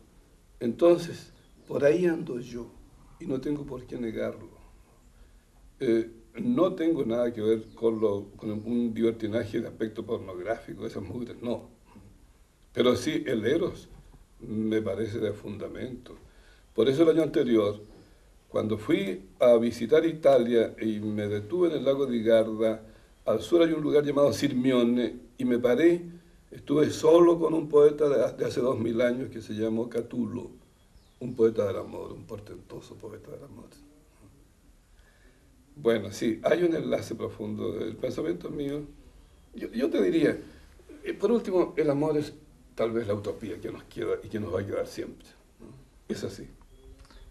Entonces, por ahí ando yo, y no tengo por qué negarlo. No tengo nada que ver con un divertinaje de aspecto pornográfico, esas mugres, no. Pero sí, el eros me parece de fundamento. Por eso el año anterior, cuando fui a visitar Italia y me detuve en el lago di Garda, al sur hay un lugar llamado Sirmione, y me paré, estuve solo con un poeta de hace 2000 años que se llamó Catulo, un poeta del amor, un portentoso poeta del amor. Bueno, sí, hay un enlace profundo. El pensamiento mío, yo te diría, por último, el amor es tal vez la utopía que nos queda y que nos va a quedar siempre, ¿no? Es así.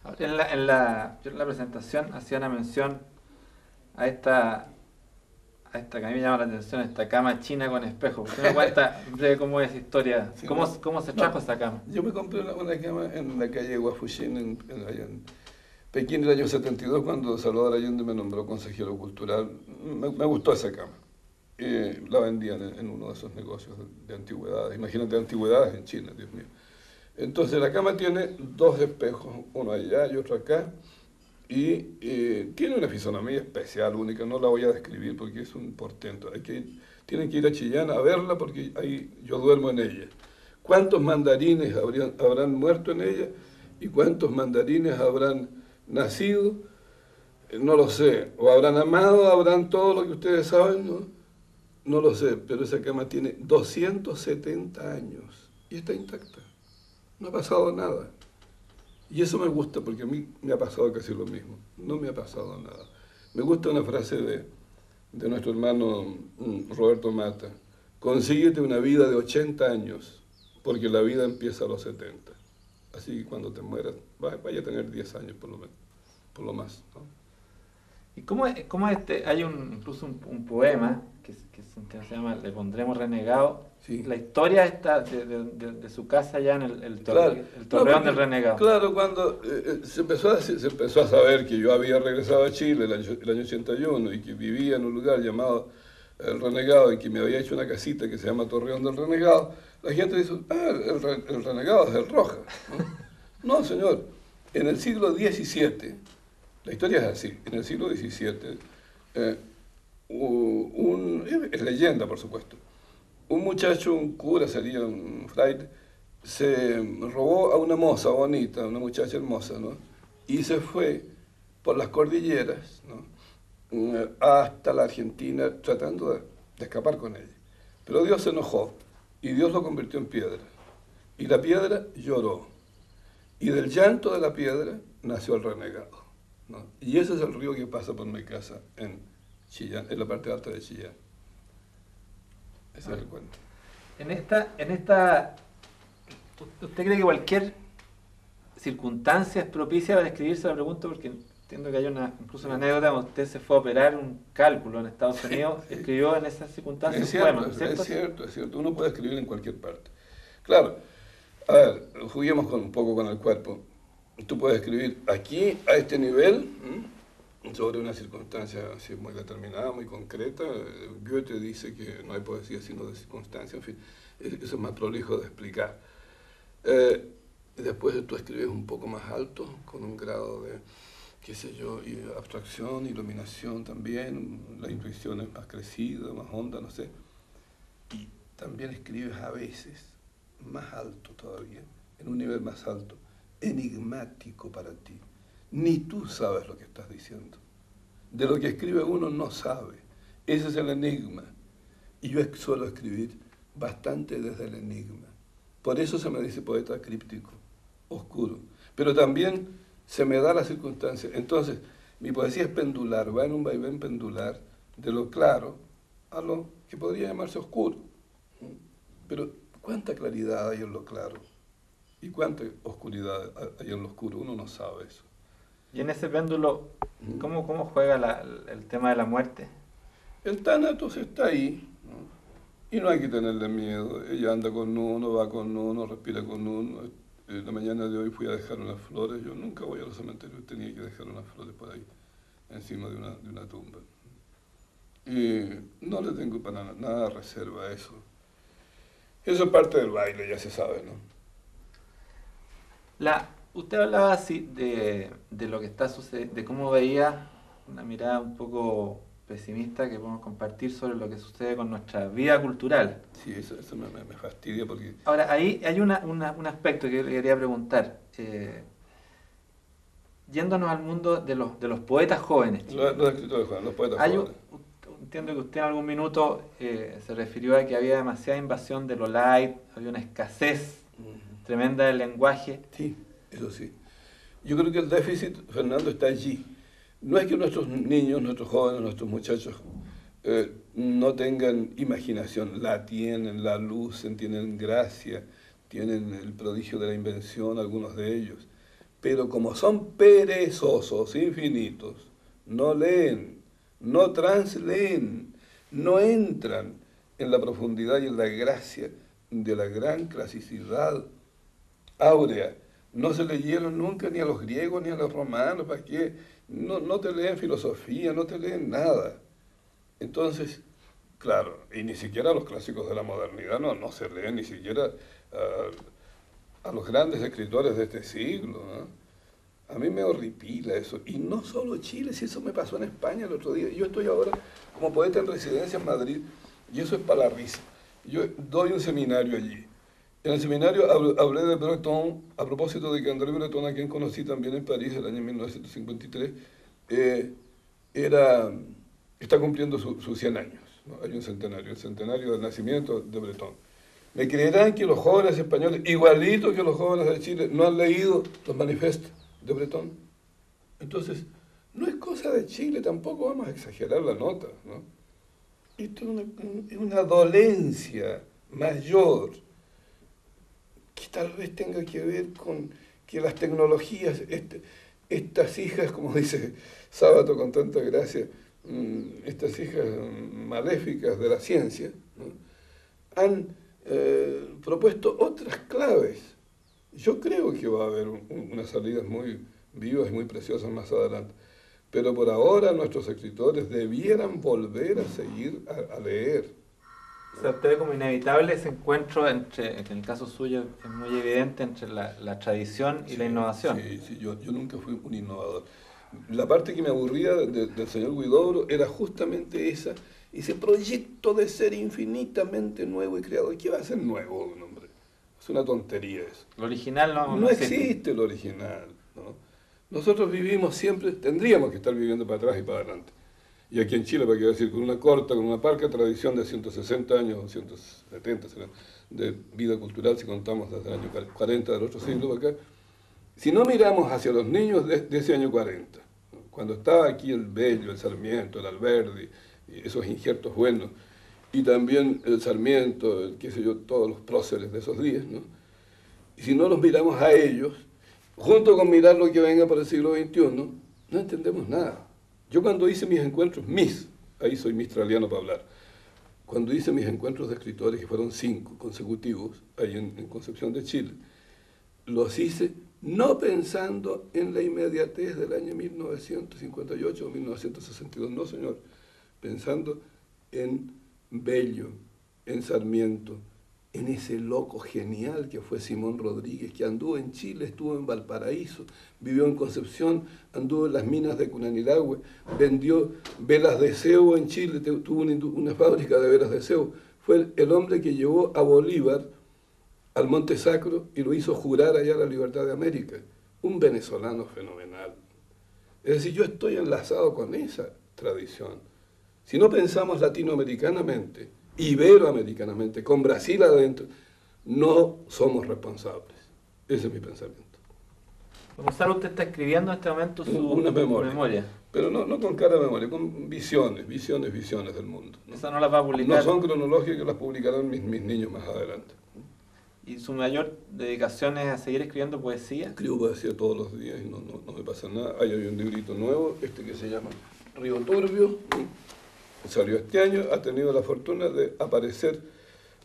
Ahora, yo en la presentación hacía una mención a esta que a mí me llama la atención, esta cama china con espejo. ¿Usted me cuenta breve cómo es esa historia? Sí, ¿Cómo se trajo esa cama? Yo me compré una cama en la calle Guafuchín, allá en Pekín, el año 72, cuando Salvador Allende me nombró consejero cultural. Me gustó esa cama. La vendían en uno de esos negocios de antigüedades. Imagínate, antigüedades en China, Dios mío. Entonces la cama tiene dos espejos, uno allá y otro acá, y tiene una fisonomía especial, única. No la voy a describir porque es un portento. Tienen que ir a Chillán a verla porque ahí yo duermo en ella. ¿Cuántos mandarines habrán muerto en ella y cuántos mandarines habrán nacido? No lo sé. O habrán amado, habrán todo lo que ustedes saben, ¿no? No lo sé, pero esa cama tiene 270 años y está intacta. No ha pasado nada. Y eso me gusta porque a mí me ha pasado casi lo mismo. No me ha pasado nada. Me gusta una frase de nuestro hermano Roberto Mata. Consíguete una vida de 80 años porque la vida empieza a los 70. Así que cuando te mueras vaya a tener 10 años por lo menos, por lo más, ¿no? ¿Y cómo hay incluso un poema que se llama Le pondremos renegado? Sí. La historia está de su casa allá en el Claro. torreón del renegado. Claro, cuando se empezó a saber que yo había regresado a Chile el año 81 y que vivía en un lugar llamado El Renegado y que me había hecho una casita que se llama Torreón del Renegado, la gente dice, el Renegado es el Roja, ¿no? No, señor, en el siglo XVII, la historia es así, en el siglo XVII, es leyenda por supuesto, un muchacho, un cura, sería un fraile, se robó a una moza bonita, una muchacha hermosa, ¿no? Y se fue por las cordilleras, ¿no? Hasta la Argentina tratando de escapar con ella. Pero Dios se enojó y Dios lo convirtió en piedra. Y la piedra lloró. Y del llanto de la piedra nació el renegado, ¿no? Y ese es el río que pasa por mi casa en Chillán, en la parte alta de Chillán. Ese es el cuento. En esta ¿Usted cree que cualquier circunstancia es propicia para escribirse la pregunta? Porque entiendo que hay incluso una anécdota donde usted se fue a operar un cálculo en Estados Unidos, escribió en esas circunstancias un poema, ¿no es cierto? Es cierto, uno puede escribir en cualquier parte. Claro, a ver, juguemos un poco con el cuerpo. Tú puedes escribir aquí, a este nivel, sobre una circunstancia así muy determinada, muy concreta. Goethe dice que no hay poesía sino de circunstancia, en fin, eso es más prolijo de explicar. Después tú escribes un poco más alto, con un grado de, qué sé yo, y abstracción, iluminación también, la intuición es más crecida, más honda, no sé. Y también escribes a veces más alto todavía, en un nivel más alto, enigmático para ti. Ni tú sabes lo que estás diciendo. De lo que escribe uno no sabe. Ese es el enigma. Y yo suelo escribir bastante desde el enigma. Por eso se me dice poeta críptico, oscuro. Pero también se me da la circunstancia. Entonces, mi poesía es pendular, va en un vaivén pendular de lo claro a lo que podría llamarse oscuro. Pero ¿cuánta claridad hay en lo claro? ¿Y cuánta oscuridad hay en lo oscuro? Uno no sabe eso. Y en ese péndulo, ¿cómo juega el tema de la muerte? El tánatos está ahí, ¿no? Y no hay que tenerle miedo. Ella anda con uno, va con uno, respira con uno. La mañana de hoy fui a dejar unas flores. Yo nunca voy a los cementerios, tenía que dejar unas flores por ahí, encima de una tumba. Y no le tengo para nada reserva a eso. Eso es parte del baile, ya se sabe, ¿no? Usted hablaba así de lo que está sucediendo, de cómo veía una mirada un poco pesimista que podemos compartir sobre lo que sucede con nuestra vida cultural. Sí, eso me fastidia porque... Ahora, ahí hay un aspecto que yo le quería preguntar. Yéndonos al mundo de los poetas jóvenes. Los escritores jóvenes, los poetas jóvenes. Entiendo que usted en algún minuto se refirió a que había demasiada invasión de lo light, había una escasez tremenda del lenguaje. Sí, eso sí. Yo creo que el déficit, Fernando, está allí. No es que nuestros niños, nuestros jóvenes, nuestros muchachos no tengan imaginación, la tienen, la lucen, tienen gracia, tienen el prodigio de la invención, algunos de ellos. Pero como son perezosos, infinitos, no leen, no transleen, no entran en la profundidad y en la gracia de la gran clasicidad áurea. No se leyeron nunca ni a los griegos ni a los romanos, ¿para qué? No te leen filosofía, no te leen nada. Entonces, claro, y ni siquiera los clásicos de la modernidad no se leen, ni siquiera a los grandes escritores de este siglo, ¿no? A mí me horripila eso. Y no solo Chile, si eso me pasó en España el otro día. Yo estoy ahora como poeta en residencia en Madrid, y eso es para la risa. Yo doy un seminario allí. En el seminario hablé de Breton, a propósito de que André Breton, a quien conocí también en París el año 1953, está cumpliendo sus 100 años, ¿no? Hay un centenario, el centenario del nacimiento de Breton. ¿Me creerán que los jóvenes españoles, igualitos que los jóvenes de Chile, no han leído los manifiestos de Breton? Entonces, no es cosa de Chile, tampoco vamos a exagerar la nota, ¿no? Esto es una dolencia mayor que tal vez tenga que ver con que las tecnologías, estas hijas, como dice Sábato con tanta gracia, estas hijas maléficas de la ciencia, ¿no? Han propuesto otras claves. Yo creo que va a haber unas salidas muy vivas y muy preciosas más adelante, pero por ahora nuestros escritores debieran volver a seguir a leer. O sea, usted ve como inevitable ese encuentro entre, en el caso suyo es muy evidente, entre la tradición y la innovación. Sí, yo nunca fui un innovador. La parte que me aburría del señor Huidobro era justamente ese proyecto de ser infinitamente nuevo y creador. ¿Qué va a ser nuevo, hombre? Es una tontería eso. Lo original no existe lo original, ¿no? Nosotros vivimos siempre, tendríamos que estar viviendo para atrás y para adelante. Y aquí en Chile, para qué decir, con una parca tradición de 160 años, o 170 de vida cultural, si contamos desde el año 40 del otro siglo para acá. Si no miramos hacia los niños de ese año 40, ¿no? Cuando estaba aquí el Bello, el Sarmiento, el Alberdi, esos injertos buenos, y también el Sarmiento, qué sé yo, todos los próceres de esos días, ¿no? Y si no los miramos a ellos, junto con mirar lo que venga para el siglo XXI, no entendemos nada. Yo cuando hice mis encuentros, ahí soy mistraliano para hablar, cuando hice mis encuentros de escritores, que fueron 5 consecutivos, ahí en Concepción de Chile, los hice no pensando en la inmediatez del año 1958 o 1962, no señor, pensando en Bello, en Sarmiento, en ese loco genial que fue Simón Rodríguez, que anduvo en Chile, estuvo en Valparaíso, vivió en Concepción, anduvo en las minas de Cunanilagüe, vendió velas de cebo en Chile, tuvo una fábrica de velas de cebo. Fue el hombre que llevó a Bolívar al Monte Sacro y lo hizo jurar allá la libertad de América. Un venezolano fenomenal. Es decir, yo estoy enlazado con esa tradición. Si no pensamos latinoamericanamente, iberoamericanamente, con Brasil adentro, no somos responsables. Ese es mi pensamiento. Gonzalo, usted está escribiendo en este momento una memoria. Pero no con cara de memoria, con visiones del mundo, ¿no? ¿Esa no la va a publicar? No son cronológicas, que las publicarán mis niños más adelante. ¿Y su mayor dedicación es a seguir escribiendo poesía? Escribo poesía todos los días y no me pasa nada. Hay un librito nuevo, que se llama Río Turbio, salió este año, ha tenido la fortuna de aparecer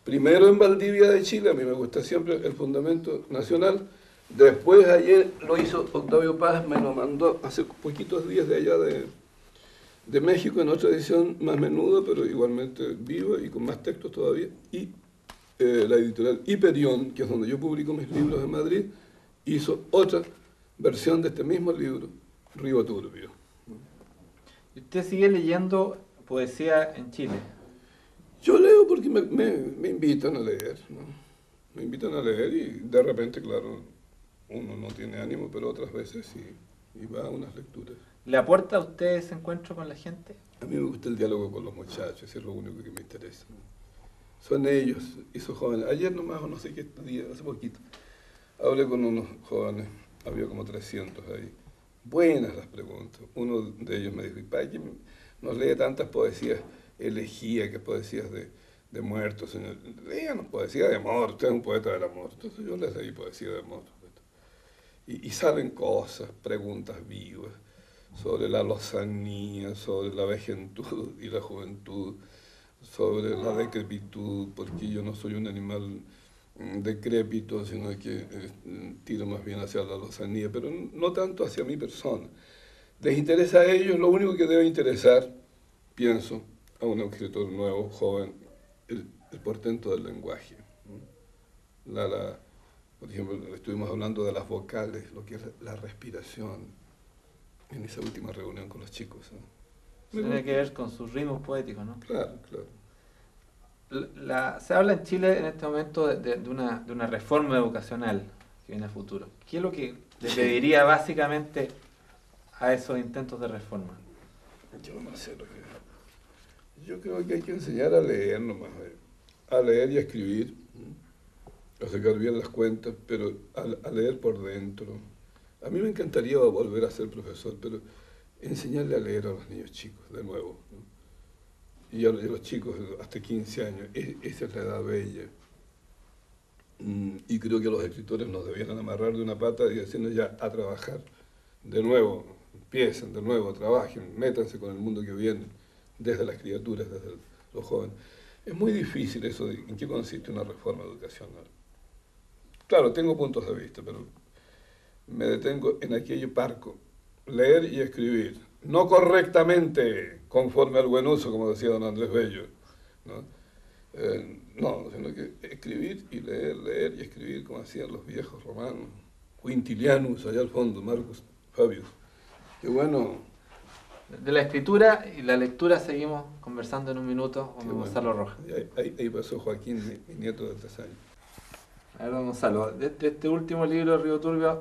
primero en Valdivia de Chile, a mí me gusta siempre el fundamento nacional, después ayer lo hizo Octavio Paz, me lo mandó hace poquitos días de allá de México, en otra edición más menuda, pero igualmente viva y con más textos todavía, y la editorial Hiperión, que es donde yo publico mis libros en Madrid, hizo otra versión de este mismo libro, Río Turbio. ¿Y usted sigue leyendo poesía en Chile? Yo leo porque me invitan a leer, ¿no? Me invitan a leer y de repente, claro, uno no tiene ánimo, pero otras veces sí, y va a unas lecturas. ¿Le aporta a usted ese encuentro con la gente? A mí me gusta el diálogo con los muchachos, es lo único que me interesa. Son ellos, esos jóvenes. Ayer nomás, o no sé qué día, hace poquito, hablé con unos jóvenes, había como 300 ahí. Buenas las preguntas. Uno de ellos me dijo, ¿y para qué nos lee tantas poesías elegía, que poesías de muertos, señor? Léanos poesía de amor, usted es un poeta del amor. Entonces yo les leí poesía de amor. Y salen cosas, preguntas vivas, sobre la lozanía, sobre la vejentud y la juventud, sobre la decrepitud, porque yo no soy un animal decrépito, sino que tiro más bien hacia la lozanía, pero no tanto hacia mi persona. Les interesa a ellos, lo único que debe interesar, pienso, a un escritor nuevo, joven, el portento del lenguaje. Por ejemplo, estuvimos hablando de las vocales, lo que es la respiración, en esa última reunión con los chicos, ¿no? Tiene que ver con sus ritmos poéticos, ¿no? Claro, claro. Se habla en Chile en este momento de una reforma educacional que viene a futuro. ¿Qué es lo que le pediría básicamente a esos intentos de reforma? Yo no sé lo que... Yo creo que hay que enseñar a leer nomás, a leer y a escribir, a sacar bien las cuentas, pero a leer por dentro. A mí me encantaría volver a ser profesor, pero enseñarle a leer a los niños chicos, de nuevo, ¿no? Y a los chicos hasta 15 años, esa es la edad bella. Y creo que los escritores nos debieran amarrar de una pata y decirnos ya a trabajar. De nuevo, empiecen, de nuevo, trabajen, métanse con el mundo que viene, desde las criaturas, desde los jóvenes. Es muy difícil eso de en qué consiste una reforma educacional. Claro, tengo puntos de vista, pero me detengo en aquello parco. Leer y escribir, no correctamente, conforme al buen uso, como decía don Andrés Bello, ¿no? No, sino que escribir y leer y escribir como hacían los viejos romanos, Quintilianus, allá al fondo, Marcus Fabius. Qué bueno. De la escritura y la lectura seguimos conversando en un minuto con Gonzalo Rojas. Ahí pasó Joaquín, mi nieto de 3 años. A ver, don Gonzalo, de este último libro, Río Turbio,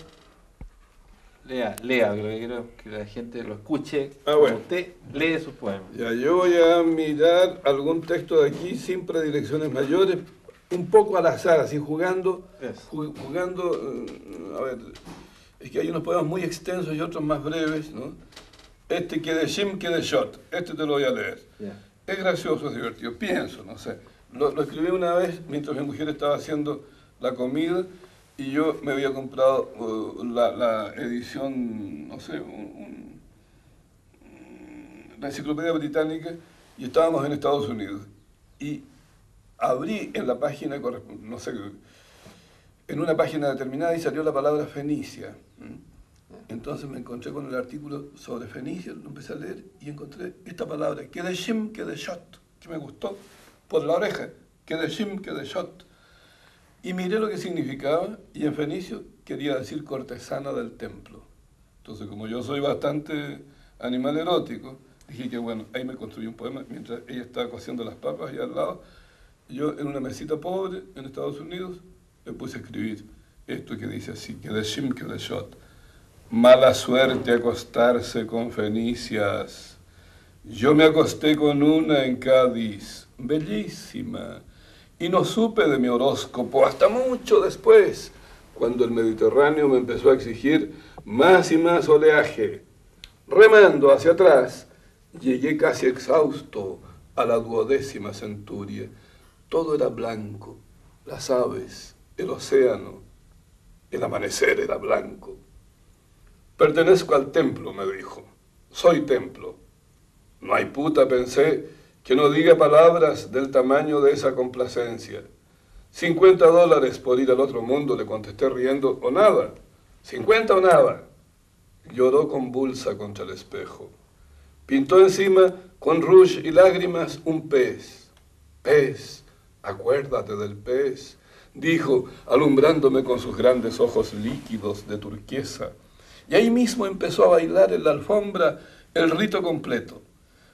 lea, porque quiero que la gente lo escuche. Bueno. Usted lee sus poemas. Ya, yo voy a mirar algún texto de aquí sin predilecciones mayores, un poco al azar, así jugando, a ver, es que hay unos poemas muy extensos y otros más breves, ¿no? Este que de Jim, que de Shot, este te lo voy a leer. Yeah. Es gracioso, es divertido, pienso, no sé. Lo escribí una vez mientras mi mujer estaba haciendo la comida y yo me había comprado la edición, no sé, la enciclopedia británica, y estábamos en Estados Unidos. Y abrí en la página, no sé, en una página determinada y salió la palabra Fenicia. Entonces me encontré con el artículo sobre Fenicia, lo empecé a leer y encontré esta palabra, Kedeshim Kedeshot, que me gustó por la oreja, Kedeshim Kedeshot. Y miré lo que significaba, y en fenicio quería decir cortesana del templo. Entonces, como yo soy bastante animal erótico, dije que bueno, ahí me construí un poema mientras ella estaba cociendo las papas y al lado, yo en una mesita pobre en Estados Unidos me puse a escribir esto que dice así, Kedeshim Kedeshot. Mala suerte acostarse con fenicias. Yo me acosté con una en Cádiz, bellísima, y no supe de mi horóscopo hasta mucho después, cuando el Mediterráneo me empezó a exigir más y más oleaje. Remando hacia atrás, llegué casi exhausto a la 12ª centuria. Todo era blanco, las aves, el océano, el amanecer era blanco. Pertenezco al templo, me dijo. Soy templo. No hay puta, pensé, que no diga palabras del tamaño de esa complacencia. $50 por ir al otro mundo, le contesté riendo, o nada. 50 o nada. Lloró convulsa contra el espejo. Pintó encima, con rouge y lágrimas, un pez. Pez, acuérdate del pez, dijo, alumbrándome con sus grandes ojos líquidos de turquesa. Y ahí mismo empezó a bailar en la alfombra el rito completo.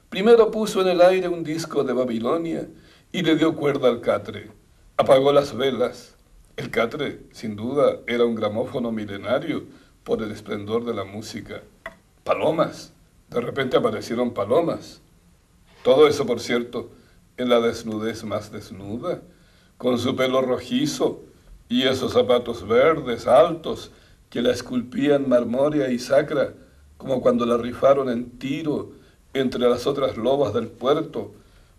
Primero puso en el aire un disco de Babilonia y le dio cuerda al catre. Apagó las velas. El catre, sin duda, era un gramófono milenario por el esplendor de la música. Palomas. De repente aparecieron palomas. Todo eso, por cierto, en la desnudez más desnuda, con su pelo rojizo y esos zapatos verdes altos que la esculpían marmórea y sacra, como cuando la rifaron en Tiro, entre las otras lobas del puerto,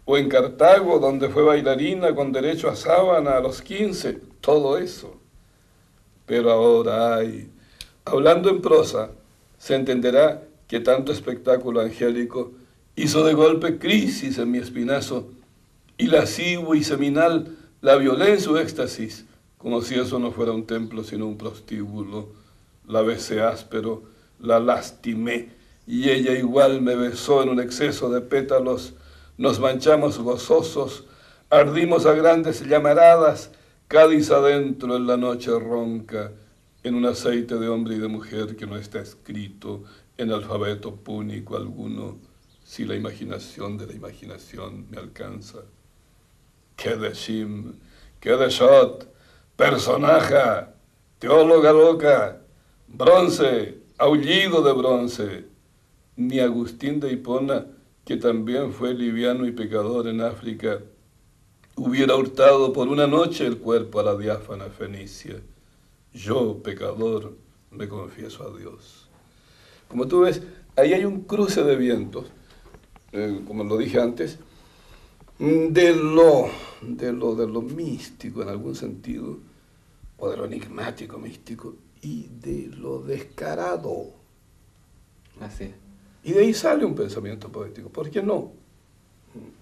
o en Cartago, donde fue bailarina con derecho a sábana a los 15, todo eso. Pero ahora hay, hablando en prosa, se entenderá que tanto espectáculo angélico hizo de golpe crisis en mi espinazo, y lascivo y seminal la violé en su éxtasis, como si eso no fuera un templo sino un prostíbulo. La besé áspero, la lastimé, y ella igual me besó en un exceso de pétalos. Nos manchamos gozosos, ardimos a grandes llamaradas, Cádiz adentro en la noche ronca, en un aceite de hombre y de mujer que no está escrito en alfabeto púnico alguno, si la imaginación de la imaginación me alcanza. Kedeshim, Kedeshot, personaja, teóloga loca, bronce, aullido de bronce. Ni Agustín de Hipona, que también fue liviano y pecador en África, hubiera hurtado por una noche el cuerpo a la diáfana Fenicia. Yo, pecador, me confieso a Dios. Como tú ves, ahí hay un cruce de vientos, como lo dije antes, de lo místico en algún sentido, o de lo enigmático místico, y de lo descarado. Así es. Y de ahí sale un pensamiento poético. ¿Por qué no?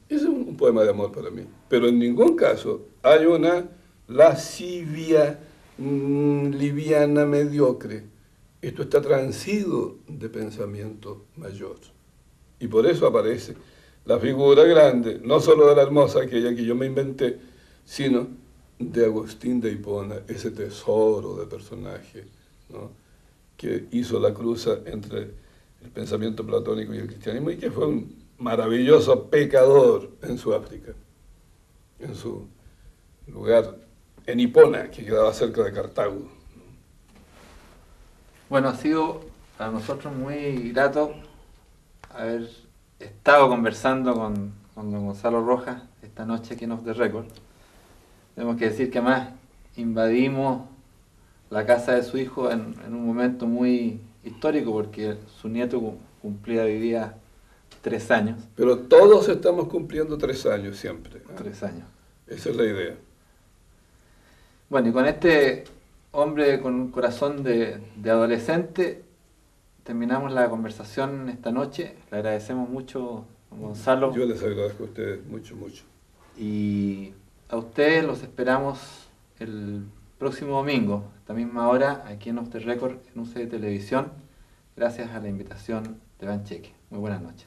Ese es un poema de amor para mí. Pero en ningún caso hay una lascivia liviana mediocre. Esto está transido de pensamiento mayor. Y por eso aparece la figura grande, no solo de la hermosa aquella que yo me inventé, sino de Agustín de Hipona, ese tesoro de personaje, ¿no?, que hizo la cruza entre el pensamiento platónico y el cristianismo, y que fue un maravilloso pecador en Sudáfrica, en su lugar en Hipona, que quedaba cerca de Cartago. Bueno, ha sido para nosotros muy grato haber estado conversando con don Gonzalo Rojas esta noche aquí en Off the Record. Tenemos que decir que además invadimos la casa de su hijo en un momento muy histórico, porque su nieto cumplía hoy día 3 años. Pero todos estamos cumpliendo 3 años siempre, ¿eh? 3 años. Esa es la idea. Bueno, y con este hombre con un corazón de adolescente, terminamos la conversación esta noche. Le agradecemos mucho, Gonzalo. Yo les agradezco a ustedes mucho, mucho. Y a ustedes los esperamos el próximo domingo, a esta misma hora, aquí en Off the Record, en UCD Televisión. Gracias a la invitación de Iván Cheque. Muy buenas noches.